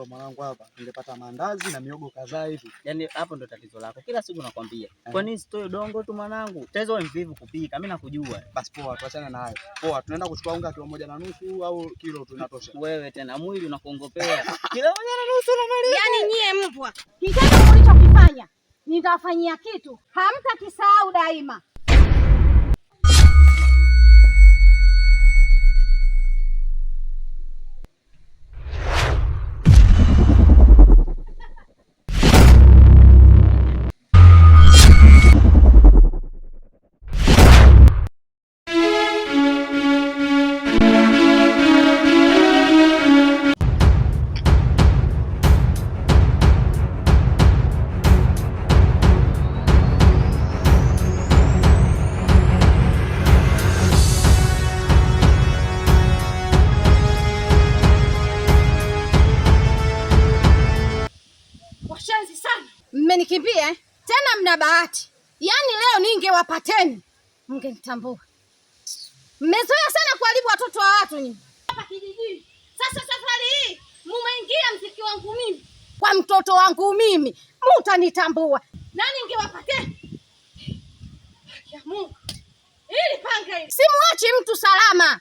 Mwanangu hapa ningepata mandazi na miogo kadhaa hivi. Yaani hapo ndo tatizo lako. Kila siku nakwambia. Kwa nini sitoe dongo tu mwanangu? Tezo mvivu kupika. Mimi nakujua. Basi poa, tuachane na hayo. Poa, tunaenda kuchukua unga kilo 1.5 au kilo tunatosha? Wewe tena mwili unakuongopea. Kilo 1.5 unamaliza. Yaani nyie mbwa. Kitendo mlichokifanya nitawafanyia kitu. Hamtakisahau daima. Mmenikimbia tena, mna bahati. Yaani leo ningewapateni mngenitambua. Mmezoea sana kuharibu watoto wa watu nyinyi hapa kijijini. Sasa safari hii mumeingia mziki wangu mimi, kwa mtoto wangu mimi mtanitambua. Na ningewapateni ya Mungu ili panga hili simwachi mtu salama.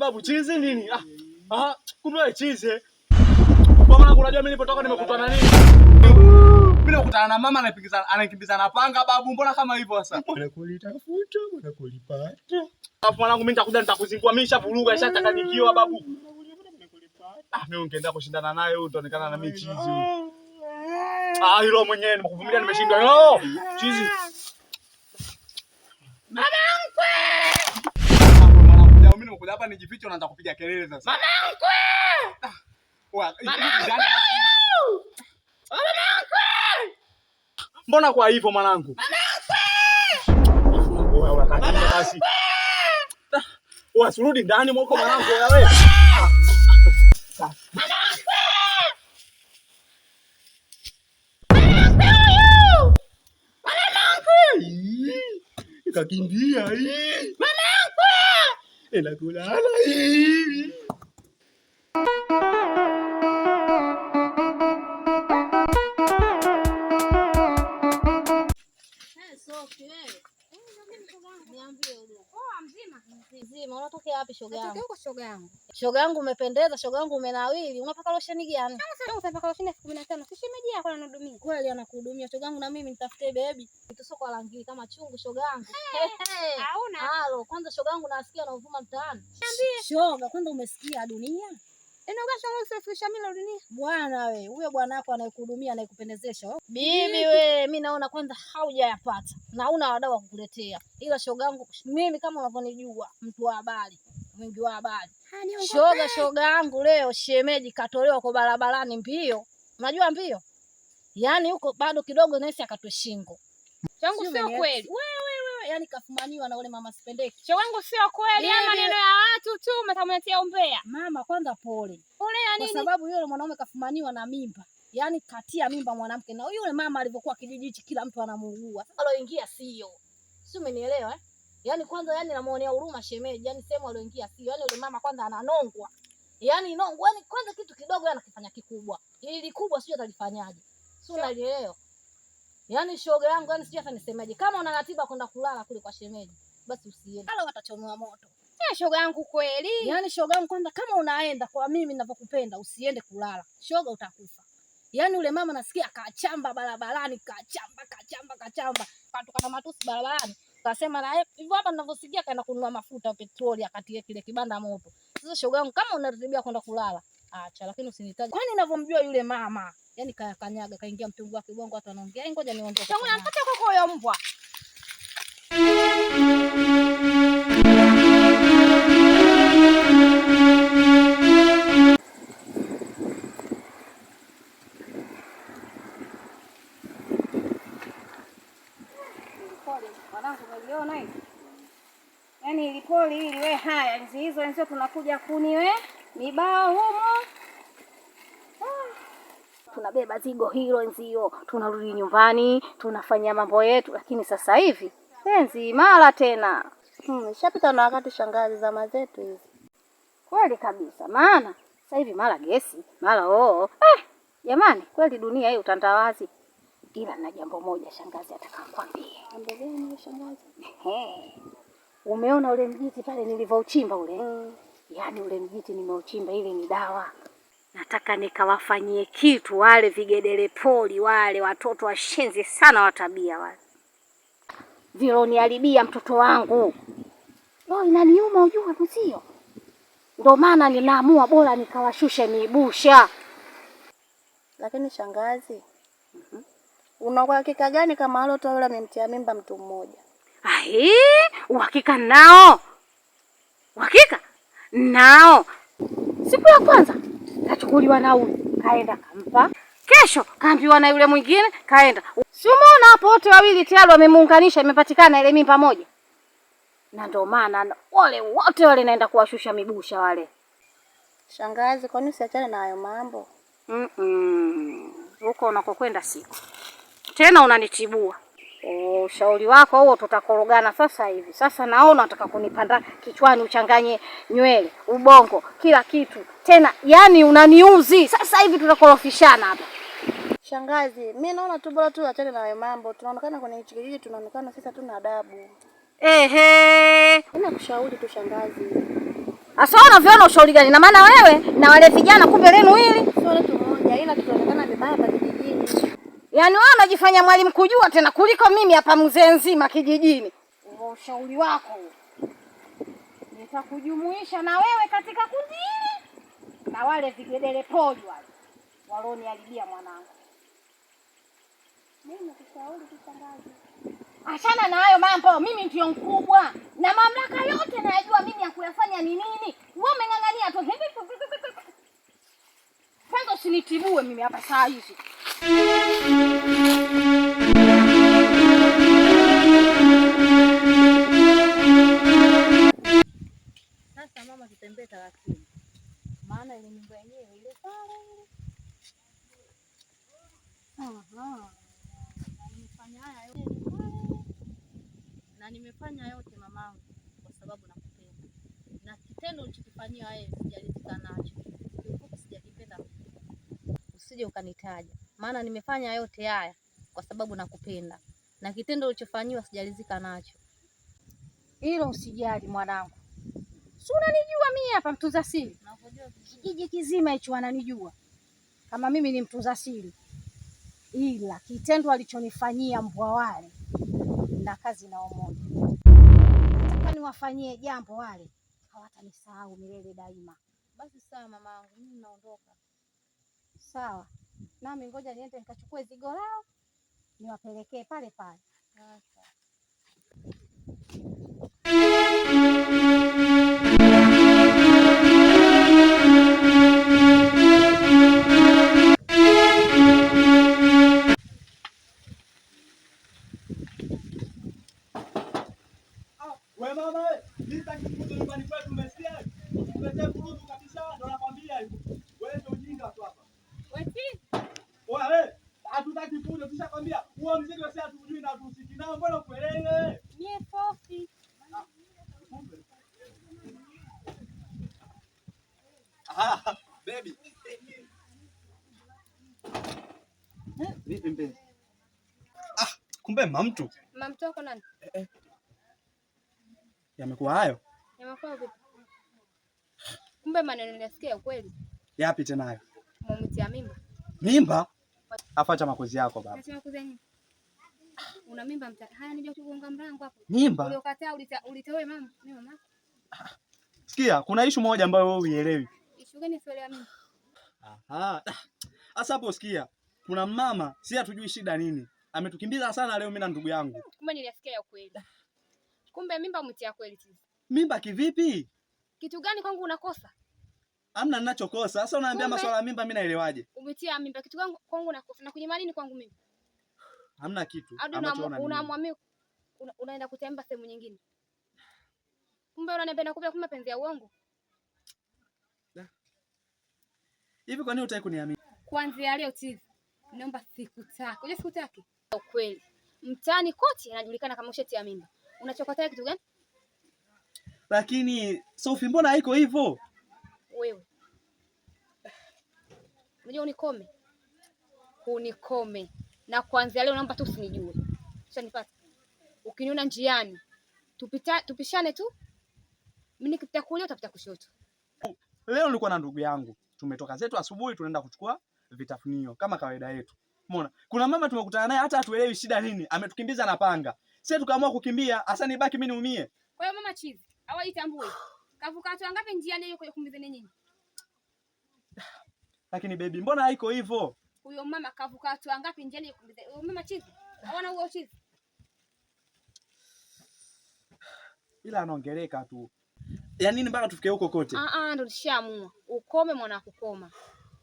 Babu chizi nini? Kumbe chizi. Kwa maana unajua mimi nilipotoka nimekutana nini? Mimi nakutana na mama anakimbizana na panga babu, mbona kama hivyo sasa? Unakulitafuta, unakulipata. Alafu mwanangu mimi nitakuja nitakuzingua, mimi nishavuruga, nishachanganyikiwa babu. Mimi ungeenda kushindana naye huyo utaonekana na mimi chizi. Hilo mwenyewe nimekuvumilia nimeshindwa. Yo! Chizi. Mama mkwe! Mimi nimekuja hapa nijifiche, unaanza kupiga kelele sasa. Mama mkwe! Mbona kwa hivyo mwanangu? Wasirudi ndani mwako mwanangu wewe. Kakimbia hii. Mwanangu! Ela kulala hii. Mzima, unatokea wapi shoga yangu? Natokea shoga yangu. Shoga yangu umependeza, shoga yangu umenawili. Unapaka losheni gani? Kama sasa unapaka losheni 15. Si shemeji yako ananihudumia. Kweli anakuhudumia shoga yangu, na mimi nitafutie baby. Kitosoko rangi kama chungu shoga yangu. Hauna. Halo, kwanza shoga yangu nasikia unavuma mtaani. Niambie. Shoga, kwanza umesikia dunia? Inaogasha wewe usifikisha mimi dunia. Bwana we, huyo bwana wako anayekuhudumia anayekupendezesha. Bibi we, mimi naona kwanza haujayapata. Na huna wadau wa kukuletea. Ila shogangu mimi kama unavyonijua, mtu wa habari, mwingi wa habari. Shoga yangu leo shemeji katolewa kwa barabarani mbio. Unajua mbio? Yaani huko bado kidogo nesi akatwe shingo. Changu sio kweli. Wewe, yani kafumaniwa na ule mama Sipendeki. Changu sio kweli. Ama maneno ya watu tu mtamletea umbea. Mama kwanza pole. Pole ya nini? Kwa sababu yule mwanaume kafumaniwa na mimba. Yaani katia mimba mwanamke na yule mama alivyokuwa kijiji hichi kila mtu anamuugua. Aloingia sio. Si umenielewa eh? Yaani kwanza namuonea huruma shemeji. Yaani sema aloingia sio. Yaani yule mama kwanza ananongwa. Yaani kwanza kitu kidogo anakifanya kikubwa. Ili kubwa sio atalifanyaje. Si unalielewa? Yaani shoga yangu sijui hata nisemaje. Kama una ratiba kwenda kulala kule kwa shemeji, basi usiende. Wala watachomoa moto. Shoga yangu kweli. Yaani shoga yangu kwanza kama unaenda kwa mimi ninavyokupenda usiende kulala. Shoga utakufa. Yaani ule mama nasikia kachamba barabarani, kachamba. Katukata matusi barabarani. Kasema na hivyo hapa ninavyosikia kaenda kununua mafuta petroli akatie kile kibanda moto. Sasa shoga yangu kama unataribia kwenda kulala, acha lakini usinitaje. Kwani ninavyomjua yule mama? Yaani kanyaga kaingia mtungu wake bongo watu wanaongea. Ngoja niondoke. Tangu nampata kwa huyo mbwa. Yaani ilipoli hili we haya nzi hizo nzio tunakuja kuni we mibao humo. Tunabeba zigo hilo nzio, tunarudi nyumbani, tunafanya mambo yetu, lakini sasa hivi penzi mara tena. Ishapita na wakati shangazi za mazetu hizi. Kweli kabisa, maana sasa hivi mara gesi, mara jamani, kweli dunia hii utandawazi. Ila na jambo moja shangazi atakakwambia. Jambo gani shangazi? Umeona ule mjiti pale nilivyouchimba ule? Yaani ule mjiti nimeuchimba ile ni dawa. Nataka nikawafanyie kitu wale vigedele poli wale watoto washenzi sana wa tabia wale. Viloniharibia mtoto wangu. Inaniuma ujue mzio. Ndio maana ninaamua bora nikawashushe miibusha. Lakini shangazi, una uhakika gani kama watoto wale wamemtia mimba mtu mmoja? Uhakika nao. Uhakika nao. Siku ya kwanza kachukuliwa na huyu, kaenda kampa. Kesho kaambiwa na yule mwingine, kaenda. Si umeona hapo wote wawili tayari wamemuunganisha, imepatikana ile mimba moja. Na ndio maana wale wote wale naenda kuwashusha mibusha wale. Shangazi, kwa nini usiachane na hayo mambo? Huko unakokwenda siku. Tena unanitibua. Ushauri wako huo tutakorogana sasa hivi. Sasa naona unataka kunipanda kichwani uchanganye nywele, ubongo, kila kitu. Tena yani unaniuzi. Sasa hivi tutakorofishana hapa. Shangazi, mimi naona tu bora tu achane na hayo mambo. Tunaonekana kwenye kijiji tunaonekana sasa tuna adabu. Ninakushauri tu shangazi. Asa unaviona ushauri gani? Na maana wewe na wale vijana kumbe lenu hili sio letu moja, ila tunaonekana vibaya hapa kijijini. Yaani wewe unajifanya mwalimu kujua tena kuliko mimi hapa mzee nzima kijijini. Ushauri wako nitakujumuisha na wewe katika kundi hili na wale vigedele poli wale waloniharibia mwanangu. Mimi nakushauri tu shangazi. Achana na hayo mambo, mimi ndio mkubwa na mamlaka yote najua mimi ya kuyafanya ni nini. Wewe umeng'ang'ania tu. Kwanza usinitibue mimi hapa saa hizi. Sasa mama tutembee taratibu. Maana ile nyumba yenyewe ile pale ile. Na nimefanya yote mamangu kwa sababu nakupenda. Na kitendo ulichokifanyia wewe sijalizika nacho. Kwa sijakipenda. Usije ukanitaja. Maana nimefanya yote haya kwa sababu nakupenda. Na kitendo ulichofanywa sijalizika nacho. Hilo usijali mwanangu. Si unanijua mimi hapa mtunza siri. Kijiji kizima hicho wananijua. Kama mimi ni mtunza siri. Ila kitendo alichonifanyia mbwa wale na kazi na umoja. Nataka niwafanyie jambo wale hawatanisahau milele daima. Basi sawa mamangu, mimi naondoka. Sawa. Nami ngoja niende nikachukue zigo lao niwapelekee pale pale. Sawa. Wewe mama, mimi sitaki kuja nyumbani kwetu, umesikia? Umetea kurudu kabisa, ndo nakwambia hivyo. Wewe ndio ujinga tu hapa. Wewe, hatutaki kuja, tushakwambia. Huo mzigo sasa hatujui na tusiki nao, mbona kuelewe? Mie Sofi. Baby. Vipi mpenzi? Kumbe mamtu. Mamtu wako nani? Yamekuwa hayo? Yamekuwa vipi? Kumbe maneno nilisikia ukweli. Yapi tena hayo? Mumtia mimba. Mimba? Afacha makozi yako baba. Nasema makozi nini? Una mimba mta. Haya nije kugonga mlango hapo. Mimba? Uliokataa ulitoe mama. Mimi mama. Sikia, kuna issue moja ambayo wewe uielewi. Issue gani sielewi mimi? Sasa hapo sikia. Kuna mama, si hatujui shida nini. Ametukimbiza sana leo mimi na ndugu yangu. Kumbe nilisikia ukweli. Kumbe mimba umtia kweli sisi. Mimba kivipi? Kitu gani kwangu unakosa? Hamna ninachokosa. Sasa unaambia masuala ya mimba mimi naelewaje? Umetia mimba kitu gani kwangu unakosa? Na kunyima nini kwangu mimi? Hamna kitu. Unaamua unaenda kutembea sehemu nyingine. Kumbe unaniambia nakupa mapenzi ya uongo. Hivi kwa nini hutaki kuniamini? Kuanzia leo chizi. Naomba sikutaki. Unajua sikutaki? Ukweli. Mtaani kote anajulikana kama ushatia mimba. Unachokotea kitu gani? Lakini Sophie, mbona haiko hivyo? Wewe. Unajua unikome. Unikome. Na kuanzia leo naomba tu usinijue. Ushanipata? Ukiniona njiani, tupishane tu. Mimi nikipita kulia utapita kushoto. Leo nilikuwa na ndugu yangu. Tumetoka zetu asubuhi tunaenda kuchukua vitafunio kama kawaida yetu. Umeona? Kuna mama tumekutana naye hata hatuelewi shida nini. Ametukimbiza na panga. Sisi tukaamua kukimbia, hasa nibaki mimi niumie. Kwa hiyo mama chizi, hawaitambui. Kavuka watu wangapi njiani hiyo kumbizeni nyinyi? Lakini baby, mbona haiko hivyo? Huyo mama kavuka watu wangapi njiani kumbizeni? Huyo mama chizi. Hawana huo chizi. Ila anaongeleka tu. Ya nini mpaka tufike huko kote? Ndio nishaamua. Ukome mwana kukoma.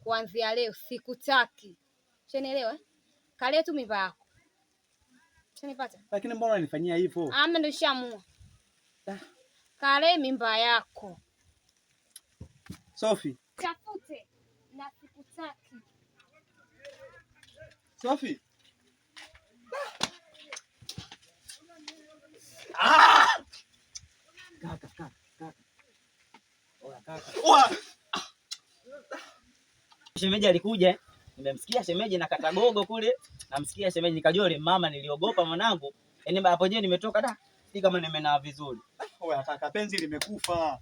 Kuanzia leo sikutaki. Unaelewa? Kale tu mimba yako. Unaipata? Lakini mbona unanifanyia hivyo? Ndio nishaamua. Kale mimba yako. Sophie. Tafute na sikutaki. Sophie. Kaka. Shemeji alikuja, nimemsikia shemeji na kata gogo kule, namsikia shemeji nikajua yule mama, niliogopa mwanangu. Yaani hapo je nimetoka si kama nimenaa vizuri. Oya kaka, penzi limekufa.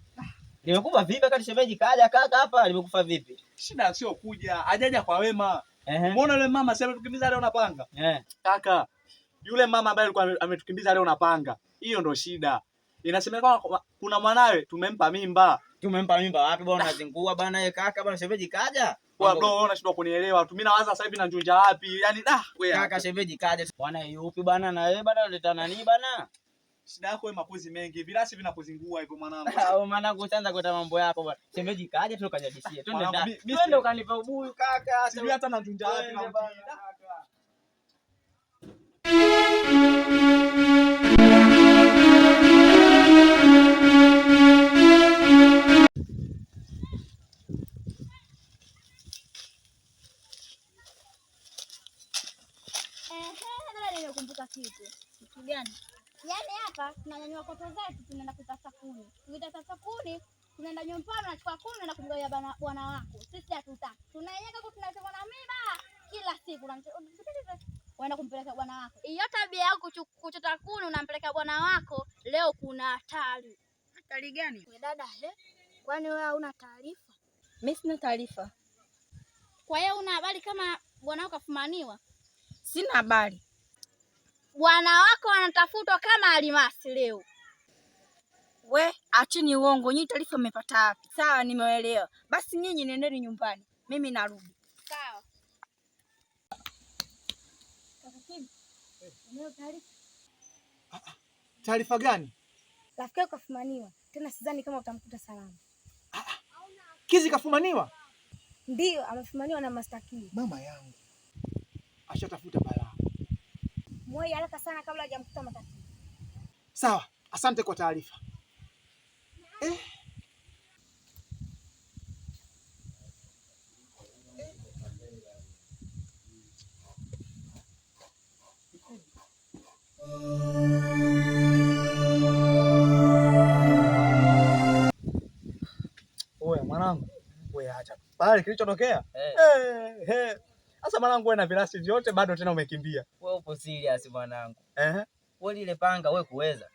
Limekufa vipi kati shemeji kaja kaka hapa, limekufa vipi? Shida sio kuja, hajaja kwa wema. Umeona yule mama sasa ametukimbiza leo na panga? Kaka, yule mama ambaye alikuwa ametukimbiza leo na panga. Hiyo ndo shida. Inasemekana kuna mwanawe tumempa mimba. Tumempa mimba wapi bwana, unazingua bwana yeye kaka bwana, shemeji kaja. Kwa bro unashindwa kunielewa. Mimi nawaza sasa hivi na njunja wapi? Yaani wewe kaka shemeji kaja. Bwana yupi bwana na wewe bwana unaleta nani bwana? Shida yako wewe mapozi mengi. Vilasi vinakuzingua hivyo mwanangu. Mwanangu utaanza kuleta mambo yako bwana. Shemeji kaja tu kajadishie. Twende ukanipa ubuyu kaka. Sijui hata na njunja wapi na kaka. Nimekumbuka kitu gani? Yaani hapa tunanyanyua koto zetu tunaenda kutafuta kuni. Tukitafuta kuni tunaenda nyumbani tunachukua kuni na kumgawia bwana wako. Sisi hatutaki. Tunayenyeka huko tunasema na mimba kila siku unaenda kumpeleka bwana wako. Hiyo tabia yako kuchota kuni unampeleka bwana wako, leo kuna hatari. Hatari gani? Wewe dada, kwani wewe hauna taarifa? Mimi sina taarifa. Kwa hiyo una habari kama bwana wako kafumaniwa? Sina habari. Bwana wako anatafutwa kama Almasi leo. We, acheni uongo. Nyinyi taarifa mmepata wapi? Sawa, nimeelewa. Basi nyinyi nendeni nyumbani. Mimi narudi. Sawa. Taarifa gani? Rafiki yako kafumaniwa. Tena sidhani kama utamkuta salama. Kizi kafumaniwa? Ndio, amefumaniwa na Master Key. Mama yangu ashatafuta balaa. Mwoi haraka sana kabla hajamkuta matatizo. Sawa, asante kwa taarifa. Oya mwanangu, wewe acha pale kilichotokea. Sasa mwanangu, wewe na virasi vyote bado tena umekimbia. Wewe upo serious mwanangu? Wewe ile panga wewe kuweza?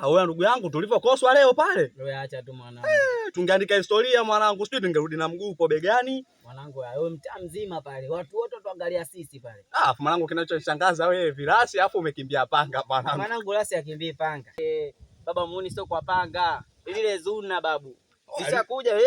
Wewe ndugu yangu, tulivyokoswa leo pale. Wewe acha tu mwanangu. Tungeandika historia mwanangu, sisi tungerudi na mguu upo begani. Mwanangu, wewe mtaa mzima pale. Watu wote tuangalia sisi pale. Mwanangu, kinachoshangaza wewe virasi afu umekimbia panga mwanangu. Mwanangu rasi akimbii panga. Baba muuni sio kwa panga. Ile zuna babu. Kisha kuja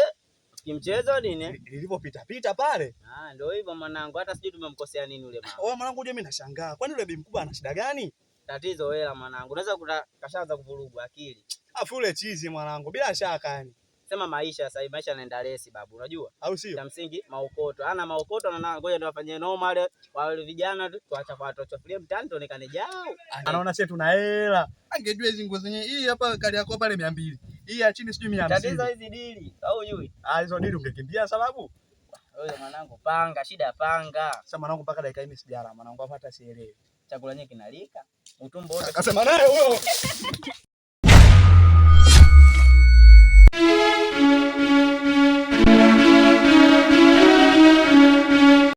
kimchezo nini? Lilivyopita pita pale. Ndio hivyo mwanangu, hata sijui tumemkosea nini yule mama. Mwanangu, mimi nashangaa. Kwani yule bibi mkubwa ana shida gani? Tatizo hela mwanangu. Unaweza kashaanza kuvuruga akili. Afu ule chizi mwanangu, bila shaka yani. Sema maisha sasa hivi, maisha yanaenda resi babu, unajua? Au sio? Cha msingi maokoto. Ana maokoto na ngoja ndio afanye normal wale vijana tu tuacha kwa watu wachafulie mtaani tuonekane jao. Anaona sisi tuna hela. Angejua hizi nguo zenyewe hii hapa kali yako pale 200. Hii ya chini sijui 150. Tatizo hizi dili au yui? Hizo dili ungekimbia sababu. Wewe mwanangu, panga, shida panga. Sasa mwanangu, mpaka dakika hii sijala mwanangu, hapa hata sielewi. Chakula nyenye kinalika. Utumbo wote. Akasema naye huyo.